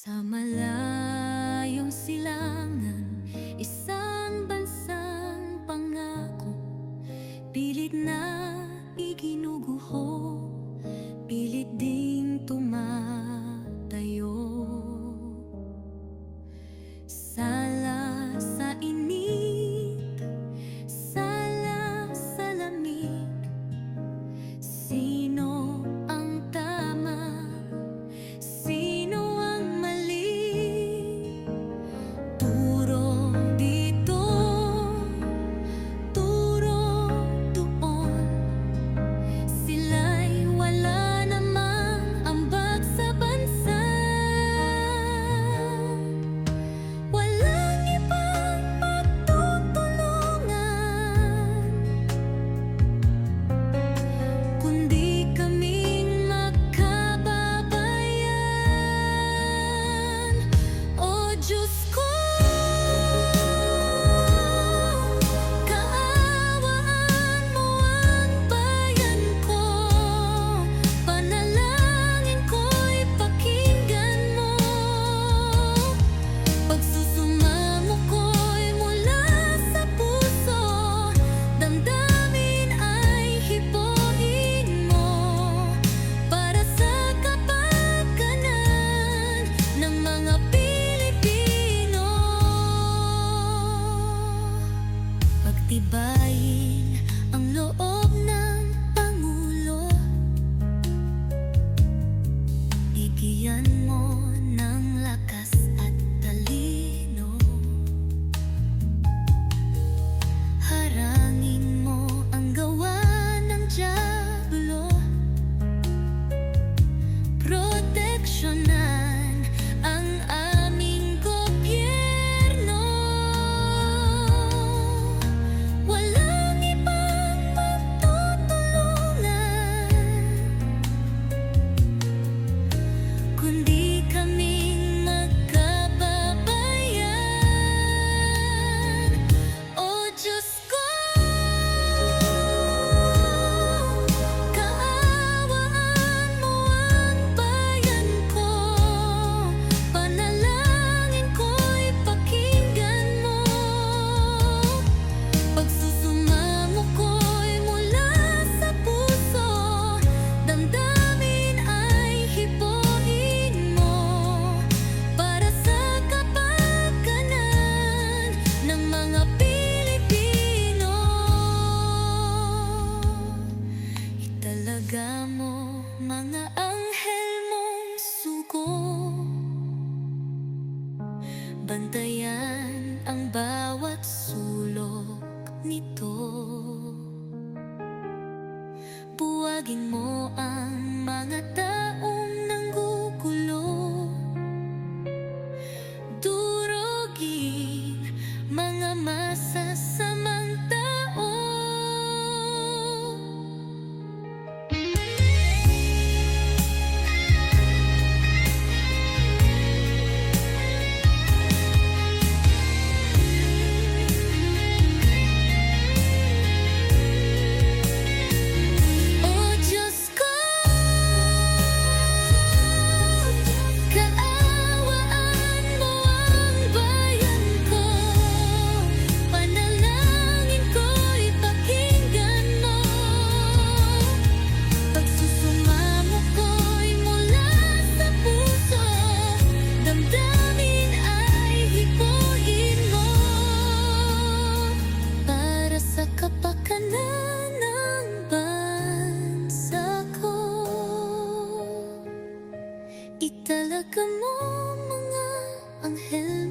Sa malayong silangan, isang bansang pangako, pilit na iginuguho, pilit ding tumatayo. Sala sa init, sala sa lamig, sino ang tama? Sino ang mali? Turo dito, turo doon. Sila'y wala namang ambag sa bansa. Walang ibang magtutulungan kundi kaming magkababayan. O Diyos ko, kaawaan mo ang bayan ko. Panalangin ko'y pakinggan mo. Pagsusumamo ko'y mula sa puso, damdamin ay hipuin mo para sa kapakanan ng mga Pilipino. Pagtibayin ang loob ng Pangulo, bigyan mo ng lakas at talino. Harangin mo ang gawa ng dyablo, proteksyonan ang aming gobyerno. Walang ibang magtutulungan kundi kaming magkababayan. O Diyos ko, kaawaan mo ang bayan ko. Panalangin ko'y pakinggan mo. Pagsusumamo ko'y mula sa puso, damdamin ay hipuin mo para sa kapakanan ng mga Pilipino. Italaga mo mga anghel mong sugo, bantayan ang bawat sulok nito. Buwagin mo ang mga taong nanggugulo, durugin mga masasamang tao. O Diyos ko, kaawaan mo ang bayan ko. Panalangin ko'y pakinggan mo. Pagsusumamo ko'y mula sa puso, damdamin ay hipuin mo para sa kapakanan ng bansa ko. Italaga mo mga anghel